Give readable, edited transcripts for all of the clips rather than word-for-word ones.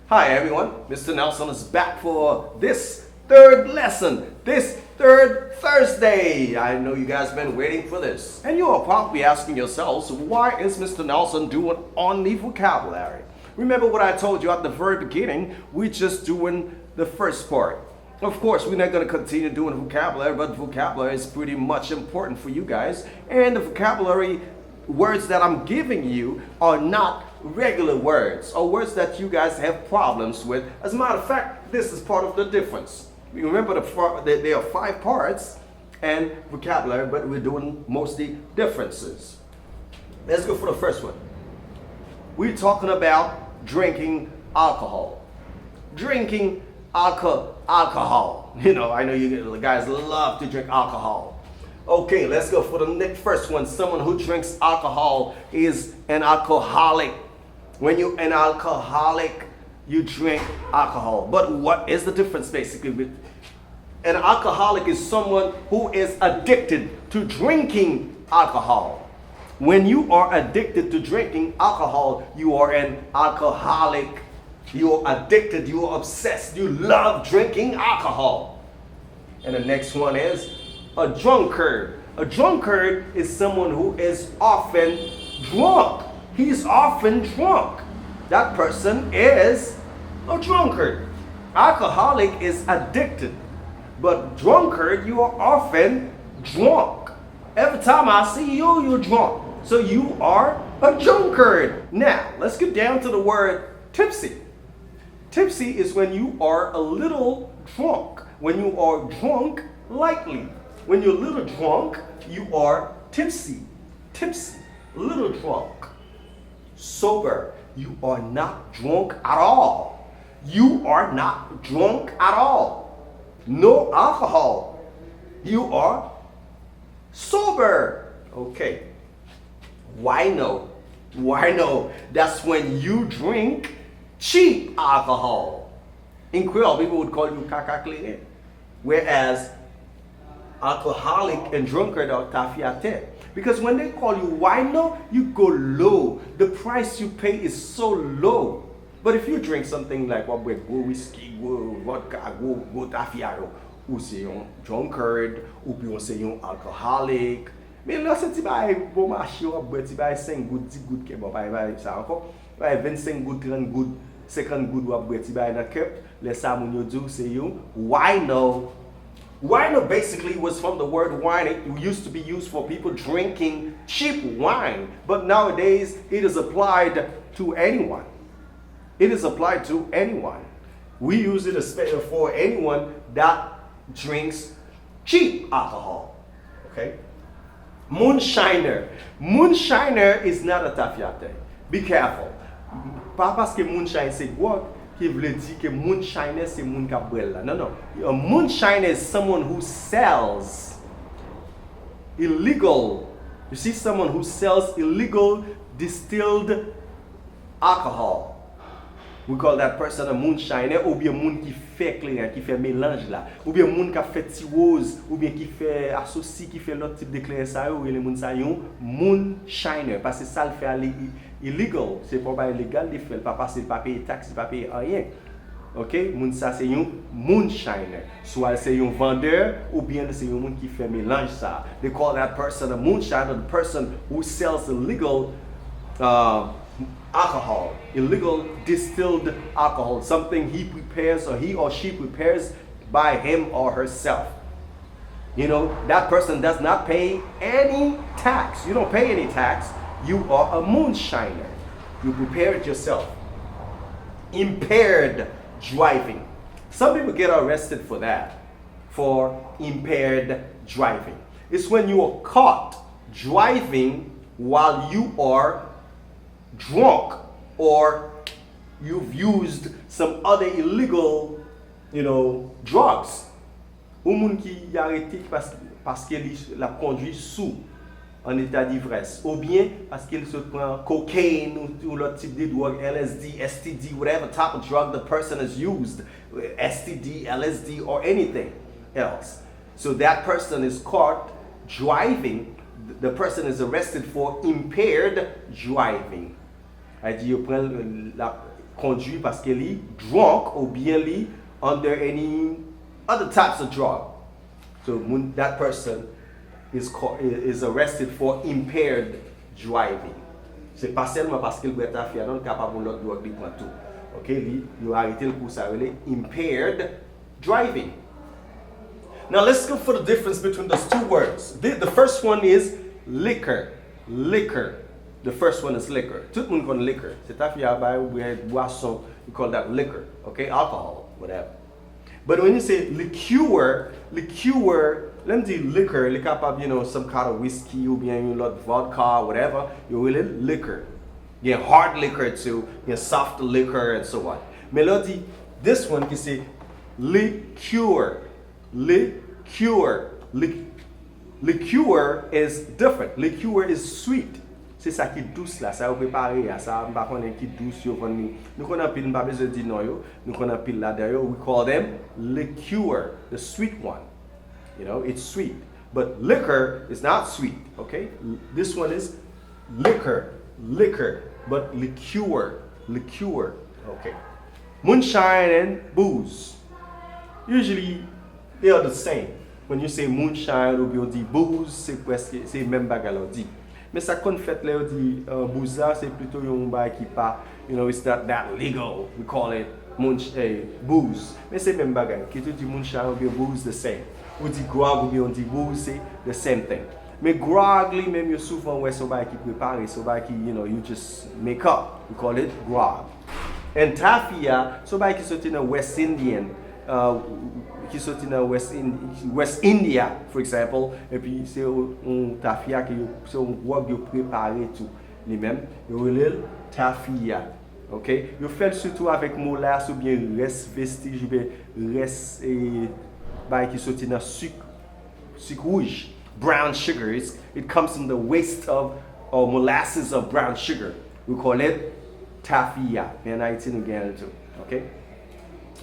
Hi everyone, Mr. Nelson is back for this third lesson, this third Thursday. I know you guys have been waiting for this. And you are probably asking yourselves, why is Mr. Nelson doing only vocabulary? Remember what I told you at the very beginning, we're just doing the first part. Of course, we're not going to continue doing vocabulary, but vocabulary is pretty much important for you guys. And the vocabulary words that I'm giving you are not regular words or words that you guys have problems with. As a matter of fact, this is part of the difference. You remember there are 5 parts and vocabulary, but we're doing mostly differences. Let's go for the first one. We're talking about drinking alcohol. Drinking alcohol. You know, I know you guys love to drink alcohol. Okay, let's go for the next first one. Someone who drinks alcohol is an alcoholic. When you're an alcoholic, you drink alcohol. But what is the difference basically? An alcoholic is someone who is addicted to drinking alcohol. When you are addicted to drinking alcohol, you are an alcoholic. You are addicted, you are obsessed, you love drinking alcohol. And the next one is a drunkard. A drunkard is someone who is often drunk. He's often drunk. That person is a drunkard. Alcoholic is addicted. But drunkard, you are often drunk. Every time I see you, you're drunk. So you are a drunkard. Now, let's get down to the word tipsy. Tipsy is when you are a little drunk. When you are drunk lightly. When you're a little drunk, you are tipsy. Tipsy, little drunk. Sober, you are not drunk at all. You are not drunk at all. No alcohol. You are sober. Okay. Why no? Why no? That's when you drink cheap alcohol. In Creole, people would call you kakakle. Whereas alcoholic and drunkard are tafiate. Because when they call you wino, you go low. The price you pay is so low. But if you drink something like whiskey, vodka, tafia, ou c'est un drunkard, ou puis on c'est un alcoholic. Mais là, c'est un bon marché, on boit 5 gouttes, 10 gouttes, qui bon, ça encore. 25 gouttes, 30 gouttes, 50 gouttes, on boit dans le cup. Les samoun yo do, c'est un wino. Wino basically was from the word wine. It used to be used for people drinking cheap wine. But nowadays, it is applied to anyone. It is applied to anyone. We use it especially for anyone that drinks cheap alcohol. Okay? Moonshiner. Moonshiner is not a tafiate. Be careful. Pas parce que moonshine c'est quoi qui veut dire que moonshiner c'est moun ka boire. No, no. A moonshiner is someone who sells illegal. You see someone who sells illegal distilled alcohol. We call that person a moonshiner, ou bien moun qui fait clair, qui fait mélange là, ou bien moun qui fait tirose, ou bien qui fait associé, qui fait l'autre type de clair ça, ou les moun ça yon moonshiner, parce que ça le fait aller illegal, c'est pas illégal de faire, pas passer pas payer taxe, pas payer rien. OK, moun ça c'est un moonshiner. Soit c'est un vendeur ou bien c'est un moun qui fait mélange ça. They call that person a moonshiner, the person who sells illegal alcohol, illegal distilled alcohol, something he prepares or he or she prepares by him or herself. You know, that person does not pay any tax. You don't pay any tax. You are a moonshiner. You prepare it yourself. Impaired driving. Some people get arrested for that, for impaired driving. It's when you are caught driving while you are drunk or you've used some other illegal, drugs. Ou moun qui arrêté parce qu'il la conduit sous en état d'ivresse, ou bien parce qu'il se prend cocaine ou l'autre type de drogue, LSD, STD, whatever type of drug the person has used, STD, LSD, or anything else. So that person is caught driving. The person is arrested for impaired driving. conduit parce qu'il est drunk ou bien li under any other types of drug. So that person is arrested for impaired driving. C'est pas seulement parce qu'il boit ta fière non capable l'autre drogue li prend tout. OK, il a arrêté pour ça impaired driving. Now let's go for the difference between those two words. The first one is liquor. Liquor. The first one is liquor. Tout le monde connaît liquor. C'est ta fière boisson, we call that liquor. Okay, alcohol, whatever. But when you say liqueur, let me do liquor, li capable, some kind of whiskey ou bien une lot vodka, whatever, you will liquor. You get hard liquor too, you get soft liquor and so on. Melody, this one you say liqueur. Liqueur. Liqueur is different. Liqueur is sweet. C'est ça qui est douce là, ça vous préparer à ça, pas qu'on est qui douce yo venir. Nous qu'on a pile pas besoin de dire non yo, nous qu'on a pile là derrière, we call them liqueur, the sweet one. It's sweet. But liquor is not sweet, okay? This one is liquor, but liqueur, okay? Moonshine and booze. Usually they are the same. When you say moonshine ou bien dit booze, c'est même bagarre on dit. Mais ça qu'on fait là dit booze c'est plutôt un bail qui pas, it's not that legal. We call it booze. Mais c'est même bagarre. Qui tu dis moonshine ou bien booze the same. Ou dit grog ou bien on dit booze c'est the same thing. Mais grog lui même yo souvent ouais son bail qui préparé, son bail qui you just make up. We call it grog. And tafia, so bail qui sorti dans West Indian qui sorti dans West India, for example, et puis c'est un tafia qui c'est un grog yo préparé tout lui-même, yo relève tafia. OK? Yo fait surtout avec molasse ou bien reste vestige ou bien reste bail qui sorti dans sucre rouge, brown sugar. It comes from the waste of or molasses of brown sugar. We call it tafia. And I tell again too. Okay?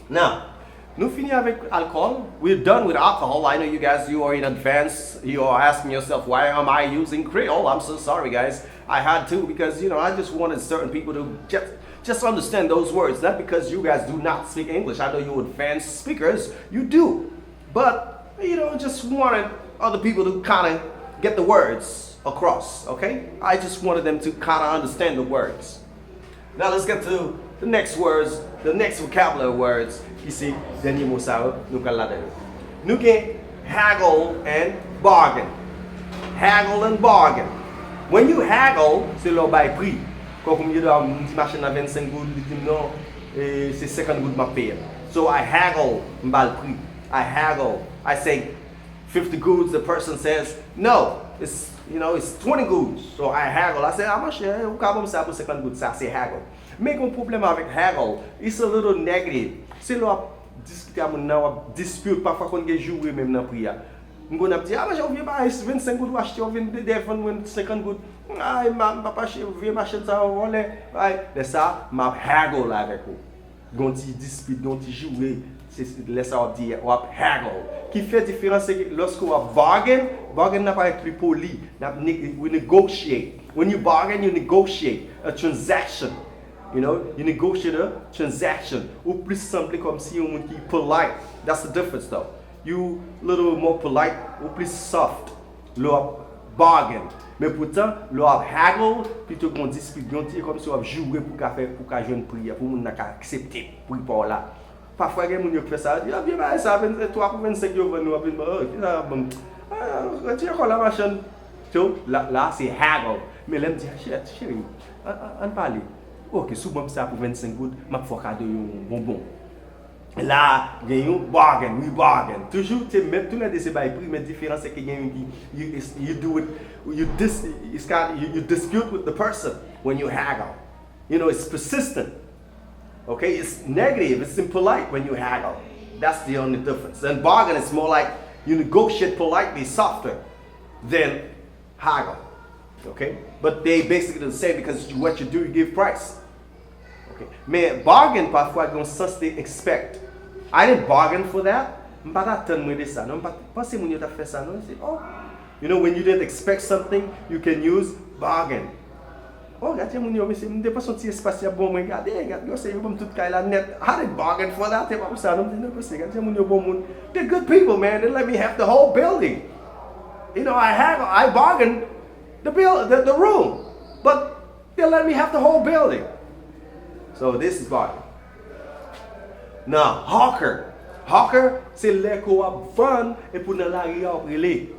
Now, nous finissons avec alcohol. We're done with alcohol. I know you guys, you are in advance. You are asking yourself, why am I using Creole? I'm so sorry, guys. I had to because, I just wanted certain people to just understand those words. Not because you guys do not speak English. I know you're advanced speakers. You do. But, just wanted other people to kind of get the words across, okay? I just wanted them to kind of understand the words. Now let's get to the next words, the next vocabulary words. Ici, dernier mot ça, nous allons nous get haggle and bargain. Haggle and bargain. When you haggle, c'est le bail prix. Comme you dois une machine à 25 gouttes, non, c'est 50 gouttes ma paye. So I haggle, m'bal prix. I haggle. I say 50 goods. The person says, no, it's 20 goods. So I haggle. I say, how much? Ou kabam sa pour 50 goods. Ça c'est haggle. Mais mon problème avec haggle, it's a little negative. C'est là discuter avec nous, dispute parfois qu'on gagne jouer même dans prix. On va dire, ah mais j'ai oublié pas 25 goods acheter, on vient de défendre 50 goods. Ah ma pas acheter, viens m'acheter ça on voler. Ouais, ça m'a haggle avec vous. Gonti dispute, gonti jouer. C'est laisse on dire ou haggle qui fait différence c'est que lorsqu'on bargain n'a pas être plus poli, we negotiate. When you bargain, you negotiate a transaction. You negotiate a transaction. Ou plus simple comme si on qui polite. That's the difference though. You little more polite ou plus soft. Le bargain. Mais pourtant, le haggle plutôt qu'on dispute, comme si on jouer pour qu'à jeune prière pour moun n'a accepter pour par là. Parfois, il y a des gens qui font ça, ils disent, ah, ça 23 pour 25 euros, nous avons retire la machine. Là, c'est haggle. Mais là, je dis, chérie, on parle. Ok, souvent ça pour 25 gouttes, je vais faire un bonbon. Là, il y a un bargain, we bargain. Toujours, même tous les débats prix, mais la différence c'est que you dispute with the person when you haggle. It's persistent. Okay, it's negative, it's impolite when you haggle. That's the only difference. And bargain is more like you negotiate politely, softer than haggle. Okay, but they basically the same because what you do, you give price. Okay, mais bargain parfois dans sens they expect. I didn't bargain for that. Pas attendre de ça. Non, pas penser mon t'a fait ça non. C'est when you didn't expect something, you can use bargain. Oh, gade moun yo, mse, mde pas son ti espasy a bon mwen, gade, yo se yo bom tout kay la net. I didn't bargain for that, te pa pou sa, non, gade moun yo bon moun. They're good people, man, they let me have the whole building. You know, I bargained the room, but they let me have the whole building. So this is bargain. Now, hawker, se le ko ap van, e pou nan la ri ap rele.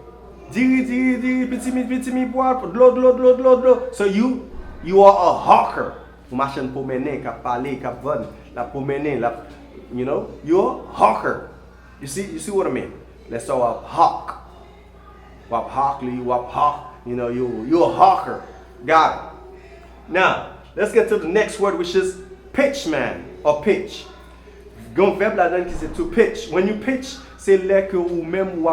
Diri, piti mi boire, l'eau. So you are a hawker. Ou machin pou menen, kap pale, kap van, la pou menen, la, you know, you're a hawker. You see what I mean? Let's talk about hawk. Wap hawkly, wap hawk, you know, you're a hawker. Got it. Now, let's get to the next word, which is pitchman, or pitch. Gon verb la dan ki se to pitch. When you pitch, c'est là que ou même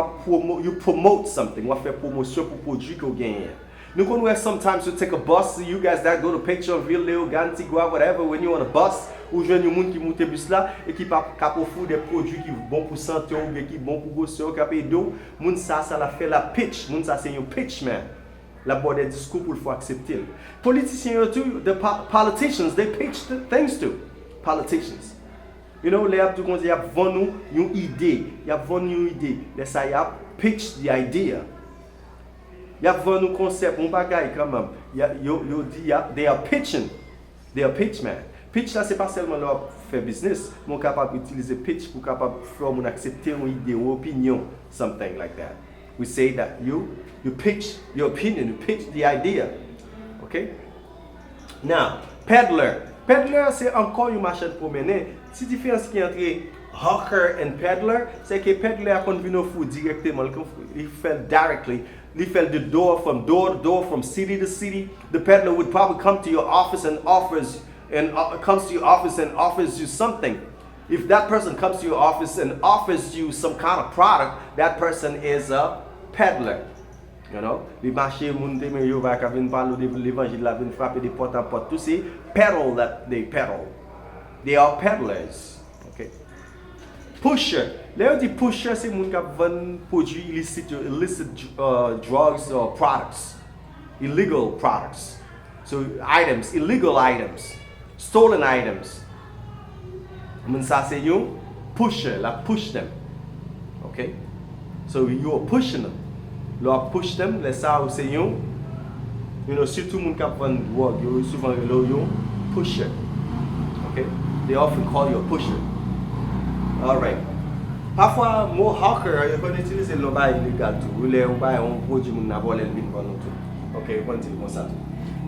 you promote something, ou fait promotion pour produit que gagne. Nous connaissons sometimes you take a bus, you guys that go to Pictureville, Léo, Gantigua, whatever, when you're on a bus, ou jeune you moun qui monte bus là et qui pa offre des produits qui bon pour santé ou qui bon pour gosse, qui paye d'eau, moun ça la fait la pitch, moun ça c'est un pitchman. La boîte des discours pour le faut accepter. Politiciens too, the politicians, they pitch the things to politicians. You know, les abdou kon di ap von nou yon idée, y ap von yon idée, les sa y ap pitch the idea. Y ap von nou concept, on bagay quand même. Yo di they are pitching. They are pitchman. Pitch là c'est pas seulement leur faire business, mais on capable utiliser pitch pour capable faire mon accepter une idée ou opinion, something like that. We say that you pitch your opinion, you pitch the idea. Okay? Now, peddler. Peddler c'est encore une machine pour mener. Si différence qui entre hawker and peddler, c'est que peddler a convenu au directement, il fait directly, il fait the door to door, from city to city. The peddler would probably come to your office and offers you something. If that person comes to your office and offers you some kind of product, that person is a peddler. You know, les marchés moun te men yo va ka vin parler de l'évangile la vin frapper des porte à porte. Tout c'est peddle that they peddle. They are peddlers. Okay. Pusher. Là on dit pusher c'est moun ka vend produits illicit drugs or products. Illegal products. So items, illegal items, stolen items. Moun ça c'est you pusher, la push them. Okay? So you are pushing them. Lò push them, les sa ou se yon, you know, surtout moun kap vend drug, yo souvent yo pusher. Okay? They often call you a pusher. Alright. Parfois, mo hawker, yo kon utilize lò ba illegal tout. Ou le ou ba yon produit moun na volé vin kon nou tout. Okay, kon ti kon sa tout.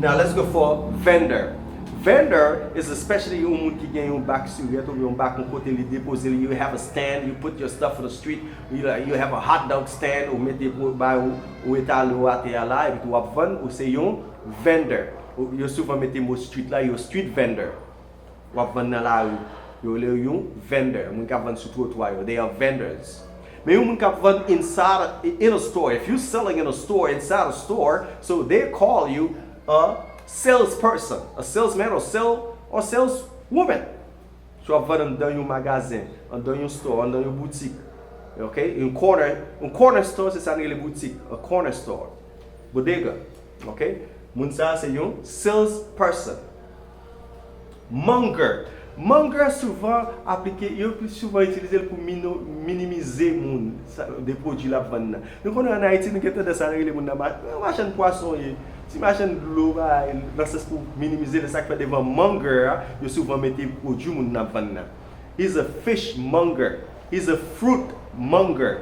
Now let's go for vendor. Vendor is especially yon moun ki gen yon back sur, yon back on kote li depose li, you have a stand, you put your stuff on the street, you have a hot dog stand, ou mette ba ou etal ou ate ala, et ou ap vend, ou se yon vendor. Yo souvent mette mo street la, yo street vendor. Ou ap vend nan la ou, yo yon vendor, moun ka vend sou trottoir yo, they are vendors. Mais yon moun ka vend in a store, if you're selling in a store, inside a store, so they call you a salesperson, a salesman or saleswoman. So ap vend dans yon magasin, dans yon store, dans yon boutique. Okay? Un corner store c'est ça les boutiques, a corner store. Bodega. Okay? Moun sa c'est yon salesperson. Monger. Monger souvent appliqué, yo plus souvent utilisé pour minimiser moun des produits la vendre. Nous connaissons en Haïti nous gete de ça les moun na machin poisson si machin de l'eau là c'est pour minimiser le sac fait devant monger, yo souvent mettre produit moun na vendre. He's a fish monger. He's a fruit monger.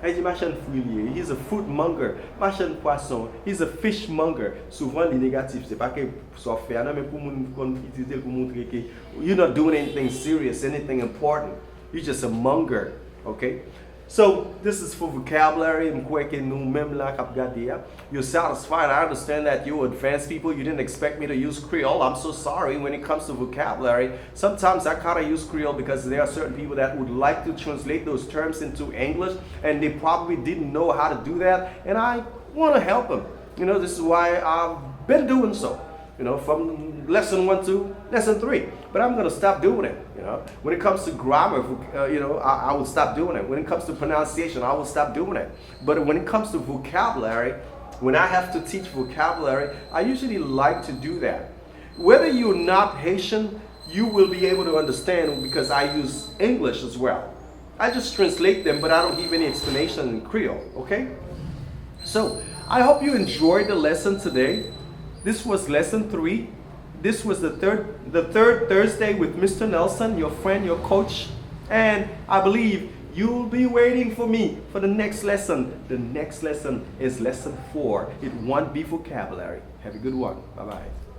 He's a fruit monger. Machin poisson. He's a fish monger. Souvent, les négatifs, c'est pas que ça fait, mais pour utiliser pour montrer que you're not doing anything serious, anything important. You're just a monger. Okay? So, this is for vocabulary. You're satisfied. I understand that you're advanced people. You didn't expect me to use Creole. I'm so sorry when it comes to vocabulary. Sometimes I kind of use Creole because there are certain people that would like to translate those terms into English and they probably didn't know how to do that. And I want to help them. You know, this is why I've been doing so. You know, from lesson 1 to lesson 3. But I'm going to stop doing it, you know. When it comes to grammar, you know, I will stop doing it. When it comes to pronunciation, I will stop doing it. But when it comes to vocabulary, When I have to teach vocabulary, I usually like to do that. Whether you're not Haitian, you will be able to understand because I use English as well. I just translate them, but I don't give any explanation in Creole, okay? So, I hope you enjoyed the lesson today. This was lesson 3. This was the third Thursday with Mr. Nelson, your friend, your coach. And I believe you'll be waiting for me for the next lesson. The next lesson is lesson 4. It won't be vocabulary. Have a good one. Bye-bye.